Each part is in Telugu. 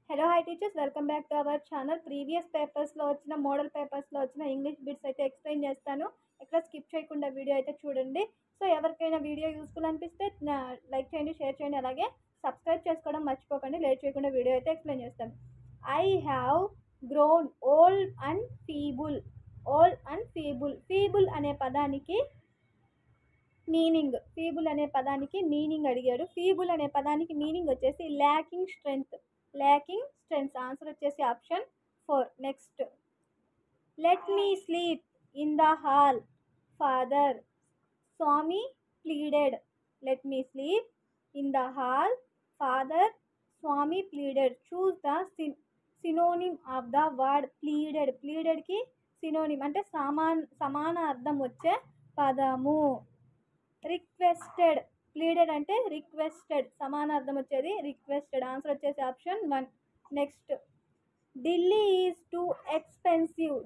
Hello hi teachers, welcome back to our channel. Previous పేపర్స్లో వచ్చిన మోడల్ పేపర్స్లో వచ్చిన ఇంగ్లీష్ బిట్స్ అయితే ఎక్స్ప్లెయిన్ చేస్తాను. ఎక్కడ స్కిప్ చేయకుండా వీడియో అయితే చూడండి. సో ఎవరికైనా వీడియో యూస్ఫుల్ అనిపిస్తే లైక్ చేయండి, షేర్ చేయండి, అలాగే సబ్స్క్రైబ్ చేసుకోవడం మర్చిపోకండి. లేట్ చేయకుండా వీడియో అయితే ఎక్స్ప్లెయిన్ చేస్తాను. I have grown old and feeble. Old and feeble. Feeble అనే పదానికి మీనింగ్, ఫీబుల్ అనే పదానికి మీనింగ్ అడిగాడు. ఫీబుల్ అనే పదానికి మీనింగ్ వచ్చేసి lacking strength. Lacking strength. Answer వచ్చేసి option 4. Next, let me sleep in the hall father Swami pleaded. Let me sleep in the hall father Swami pleaded. Choose the synonym of the word pleaded. ప్లీడెడ్కి సినోనిమ్ అంటే సమాన అర్థం వచ్చే పదము. రిక్వెస్టెడ్. ప్లీడెడ్ అంటే రిక్వెస్టెడ్, సమాన అర్థం వచ్చేది రిక్వెస్టెడ్. ఆన్సర్ వచ్చేసి option 1. Next, Delhi is too expensive.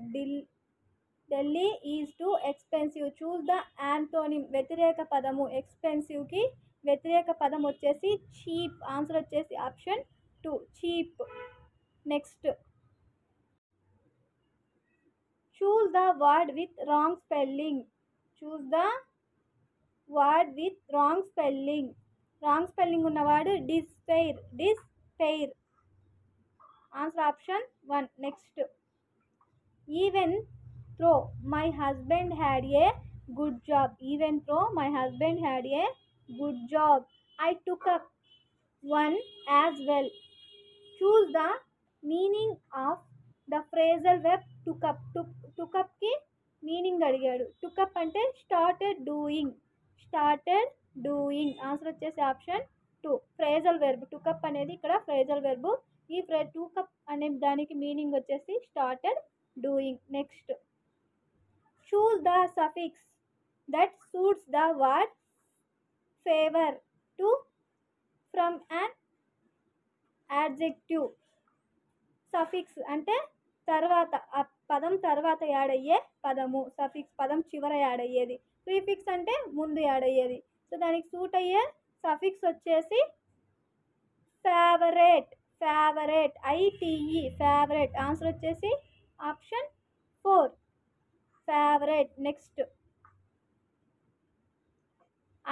Delhi is too expensive. Choose the antonym. వ్యతిరేక పదము. ఎక్స్పెన్సివ్కి వ్యతిరేక పదం వచ్చేసి చీప్. ఆన్సర్ వచ్చేసి option 2, cheap. Next, choose the word with wrong spelling. Choose the word with wrong spelling. Wrong spelling ఉన్న word despair. Despair. Answer option 1. Next, even through my husband had a good job. Even through my husband had a good job I took up one as well. Choose the meaning of the phrasal verb took up. టుకప్కి మీనింగ్ అడిగాడు. టుకప్ అంటే started doing. Started doing. Answer వచ్చేసి ఆప్షన్ 2, ఫ్రేజల్ వెర్బ్. టుకప్ అనేది ఇక్కడ ఫ్రేజల్ వెర్బ్. ఈ టుకప్ అనే దానికి మీనింగ్ వచ్చేసి started doing. Next, choose the suffix that suits the word favour to from an adjective. Suffix అంటే తర్వాత, ఆ పదం తర్వాత యాడ్ అయ్యే పదము. సఫిక్స్ పదం చివర యాడ్ అయ్యేది. ప్రీఫిక్స్ అంటే ముందు యాడ్ అయ్యేది. సో దానికి సూట్ అయ్యే సఫిక్స్ వచ్చేసి ఫేవరెట్. ఫేవరెట్. ఐటిఈ. ఫేవరెట్. ఆన్సర్ వచ్చేసి option 4, favourite. Next,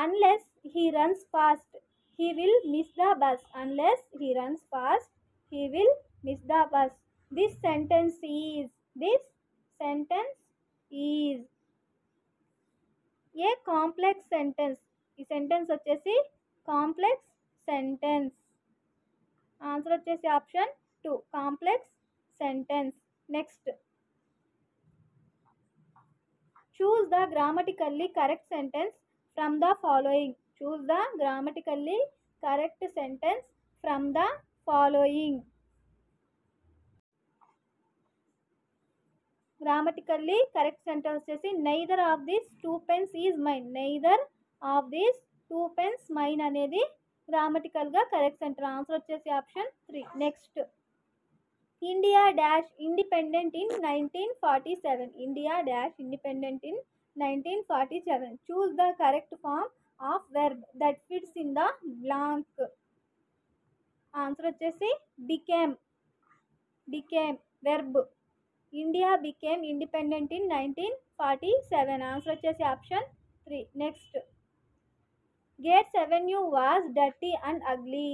unless he runs fast he will miss the bus. Unless he runs fast, he will miss the bus. This sentence is a complex sentence. ఈ సెంటెన్స్ వచ్చేసి కాంప్లెక్స్ సెంటెన్స్. ఆన్సర్ వచ్చేసి option 2, complex sentence. Next, choose the grammatically correct sentence from the following. Choose the grammatically correct sentence from the following. Grammatically correct sentence వచ్చేసి neither of these two pens is mine. Neither of these two pens mine అనేది grammatical గా correct sentence. ఆన్సర్ వచ్చేసి option 3. Next, India dash independent in 1947. India dash independent in 1947. Choose the correct form of verb that fits in the blank. Answer వచ్చేసి became. Verb. India became independent in 1947. Answer వచ్చేసి option 3. Next, Gates avenue was dirty and ugly.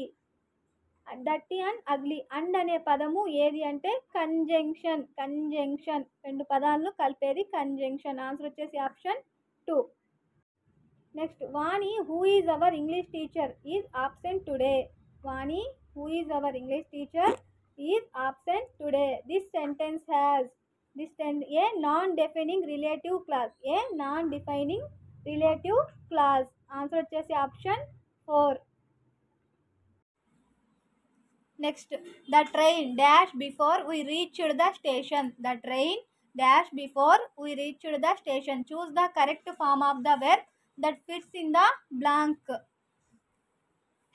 Dirty and ugly. And అనే పదము ఏది అంటే కంజంక్షన్. రెండు పదాలను కలిపేది కంజంక్షన్. ఆన్సర్ వచ్చేసి option 2. Next, Vani who is our English teacher is absent today. Vani who is our English teacher is absent today. This sentence has a non defining relative clause. A non defining relative clause. Answer వచ్చేసి option 4. Next, the train dash before we reached the station. The train dash before we reached the station. Choose the correct form of the verb that fits in the blank.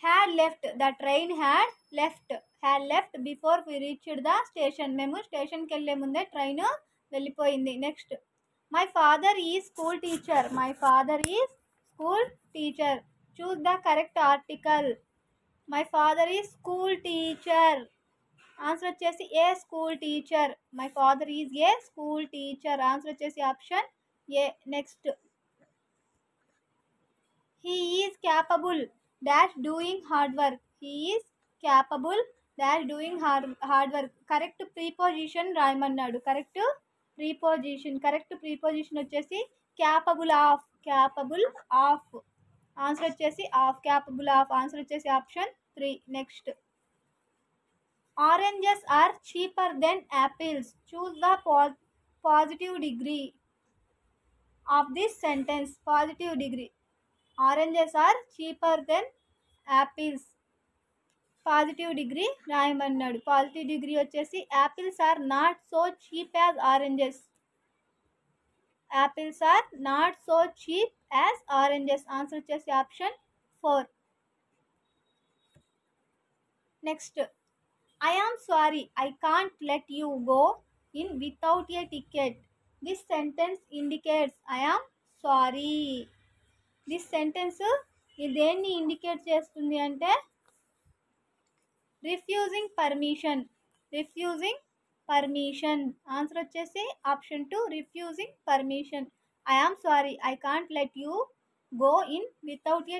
Had left. The train had left before we reached the station. మేము స్టేషన్కి వెళ్ళే ముందే ట్రైన్ వెళ్ళిపోయింది. Next, my father is school teacher. My father is school teacher. Choose the correct article. My father is school teacher. Answer వచ్చేసి a school teacher. My father is a school teacher. Answer వచ్చేసి option A. Next, he is capable dash doing hard work. He is capable dash doing hard work. Correct preposition రాయమన్నాడు. కరెక్ట్ ప్రీపోజిషన్ వచ్చేసి క్యాపబుల్ ఆఫ్. ఆన్సర్ వచ్చేసి క్యాపబుల్ ఆఫ్. ఆన్సర్ వచ్చేసి option 3. Next, oranges are cheaper then apples. Choose the positive degree of this sentence. Positive degree. Oranges are cheaper then apples. Positive degree రాయమన్నాడు. పాజిటివ్ డిగ్రీ వచ్చేసి apples are not so cheap as oranges. Apples are not so cheap as oranges. Answer వచ్చేసి option 4. Next, I am sorry I can't let you go in without a ticket. This sentence indicates I am sorry. This sentence దేన్ని ఇండికేట్ చేస్తుంది అంటే రిఫ్యూజింగ్ పర్మిషన్. ఆన్సర్ వచ్చేసి option 2, refusing permission. I am sorry I can't let you go in without a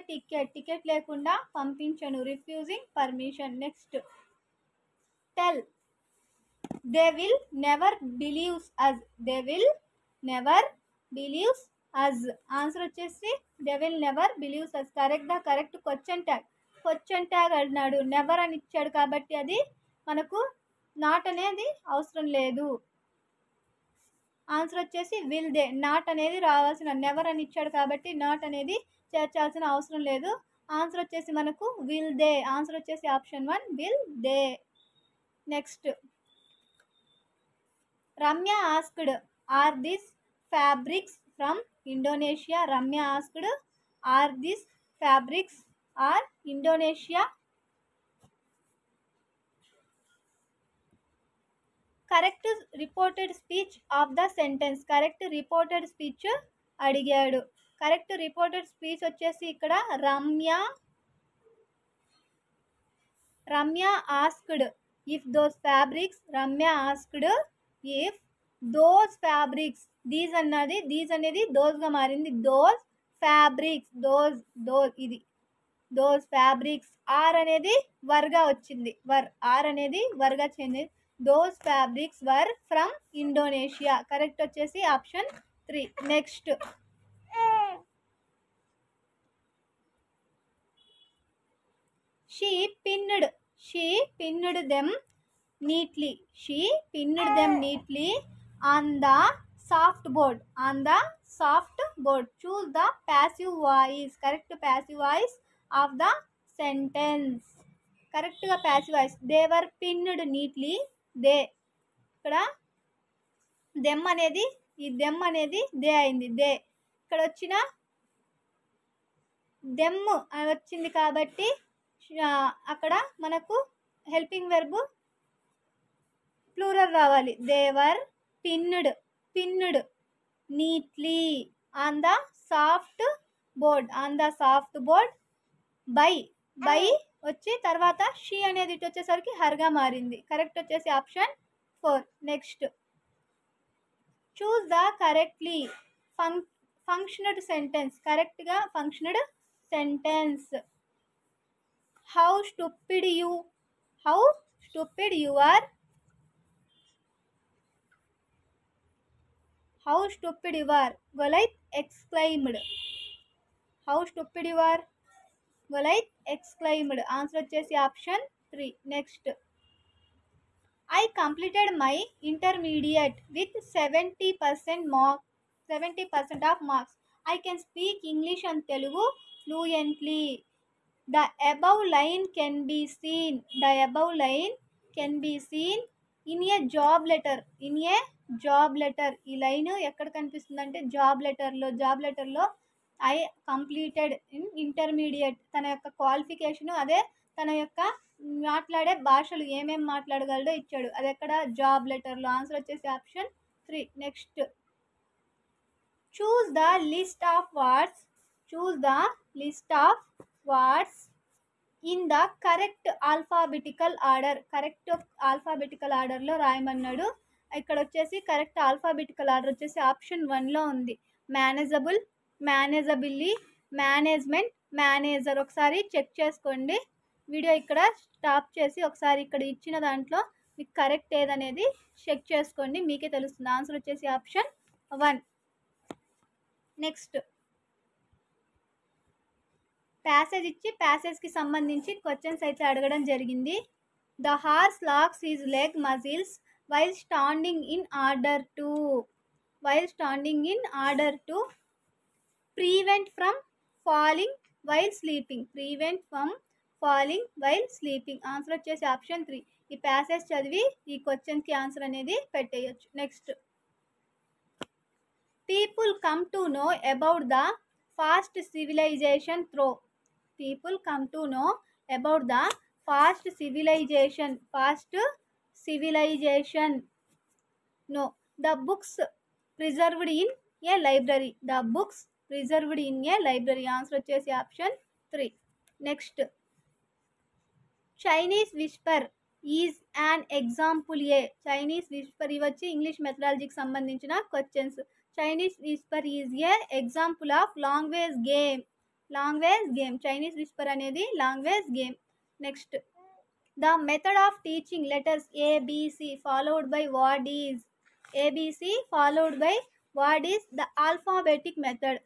ticket లేకుండా పంపించను. Refusing permission. Next, tell they will never believes us. Answer వచ్చేసి they will never believes us. Correct question tag అన్నాడు. నెవర్ అని ఇచ్చాడు కాబట్టి అది మనకు నాట్ అనేది అవసరం లేదు. ఆన్సర్ వచ్చేసి విల్ దే. నాట్ అనేది రావాల్సిన, నెవర్ అని ఇచ్చాడు కాబట్టి నాట్ అనేది చేర్చాల్సిన అవసరం లేదు. ఆన్సర్ వచ్చేసి మనకు విల్ దే. ఆన్సర్ వచ్చేసి option 1, will they. Next, Ramya asked are this fabrics from Indonesia. Ramya asked are this fabrics are Indonesia. Correct reported speech of the sentence. Correct reported speech అడిగాడు. కరెక్ట్ రిపోర్టెడ్ స్పీచ్ వచ్చేసి ఇక్కడ Ramya asked if those fabrics. Ramya asked if those fabrics. These అనేది దోస్గా మారింది. Those fabrics. ఇది దోస్ ఫ్యాబ్రిక్స్. ఆర్ అనేది వర్గా వచ్చింది. ఆర్ అనేది వర్గా చెంది. Those fabrics were from Indonesia. Correct వచ్చేసి option 3. Next, she pinned them neatly. On the soft board. Choose the passive voice. Correct passive voice of the sentence. కరెక్ట్గా passive voice. They were pinned neatly. They. ఇక్కడ దెమ్ అనేది దే అయింది. దే. ఇక్కడ వచ్చిన దెమ్ అని వచ్చింది కాబట్టి అక్కడ మనకు హెల్పింగ్ వెర్బ్ ప్లూరల్ రావాలి. They were pinned neatly on the soft board. By వచ్చి తర్వాత షీ అనేది ఇటు వచ్చేసరికి హర్గా మారింది. కరెక్ట్ వచ్చేసి option 4. Next, choose the correctly functioned sentence. కరెక్ట్గా functioned sentence. How stupid you are. Goliath exclaimed. Answer వచ్చేసి option 3. Next, I completed my intermediate with 70% of marks. I can speak English and Telugu fluently. The above line can be seen. In a job letter. ఈ లైన్ ఎక్కడ కనిపిస్తుంది అంటే జాబ్ లెటర్లో ఐ కంప్లీటెడ్ ఇన్ ఇంటర్మీడియట్. తన యొక్క క్వాలిఫికేషను అదే తన యొక్క మాట్లాడే భాషలు ఏమేమి మాట్లాడగలడో ఇచ్చాడు. అది ఎక్కడ జాబ్ లెటర్లో. ఆన్సర్ వచ్చేసి option 3. Next, choose the list of words in the correct alphabetical order. Correct alphabetical ఆర్డర్లో రాయమన్నాడు. ఇక్కడ వచ్చేసి కరెక్ట్ ఆల్ఫాబెటికల్ ఆర్డర్ వచ్చేసి ఆప్షన్ 1లో ఉంది. Manageable, manageably, management, manager. ఒకసారి చెక్ చేసుకోండి. వీడియో ఇక్కడ స్టాప్ చేసి ఒకసారి ఇక్కడ ఇచ్చిన దాంట్లో మీకు కరెక్ట్ ఏదనేది చెక్ చేసుకోండి, మీకే తెలుస్తుంది. ఆన్సర్ వచ్చేసి ఆప్షన్ 1. నెక్స్ట్ ప్యాసేజ్ ఇచ్చి ప్యాసేజ్కి సంబంధించి క్వశ్చన్స్ అయితే అడగడం జరిగింది. The horse locks his leg muscles while standing in order to prevent from falling while sleeping. Answer వచ్చేసి ఆప్షన్ 3. ఈ ప్యాసేజ్ చదివి ఈ క్వశ్చన్కి ఆన్సర్ అనేది పెట్టేయచ్చు. Next people come to know about the past civilisation through. People come to know about the fast civilization. No, the books preserved in a library. Answer వచ్చేసి option 3. Next Chinese whisper is an example A. Chinese whisper ఇవి వచ్చి ఇంగ్లీష్ మెథడాలజీకి సంబంధించిన questions. Chinese whisper is a example of language game. Chinese whisper అనేది language game. Next the method of teaching letters A B C followed by what is the alphabetic method.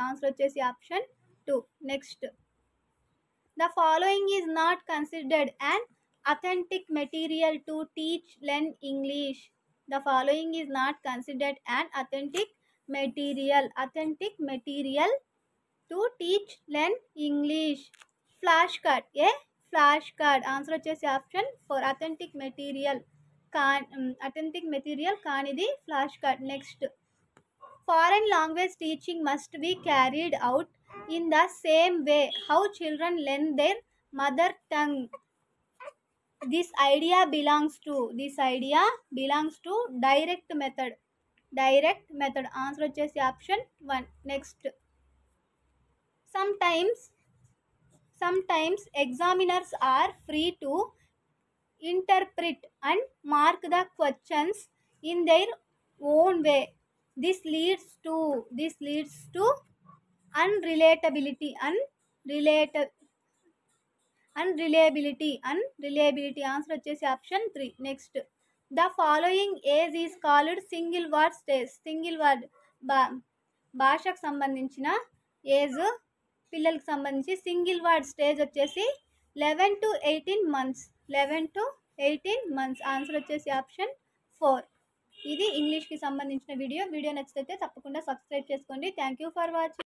Answer వచ్చేసి option 2. Next the following is not considered an authentic material to teach learn English. The following is not considered an authentic material to teach learn English. Flash card. Answer వచ్చేసి ఆప్షన్ 4. అథెంటిక్ మెటీరియల్ కానిది flash card. Next foreign language teaching must be carried out in the same way how children learn their mother tongue. This idea belongs to direct method. Answer వచ్చేసి option 1. Next sometimes examiners are free to interpret and mark the questions in their own way. This leads to unreliability. Answer వచ్చేసి option 3. Next the following age is called single word stage. భాషకు సంబంధించిన ఏజ్, పిల్లలకు సంబంధించి సింగిల్ వర్డ్ స్టేజ్ వచ్చేసి 11 to 18 months. ఆన్సర్ వచ్చేసి ఆప్షన్ 4. ఇది ఇంగ్లీష్కి సంబంధించిన వీడియో నచ్చితే తప్పకుండా సబ్స్క్రైబ్ చేసుకోండి. Thank you for watching.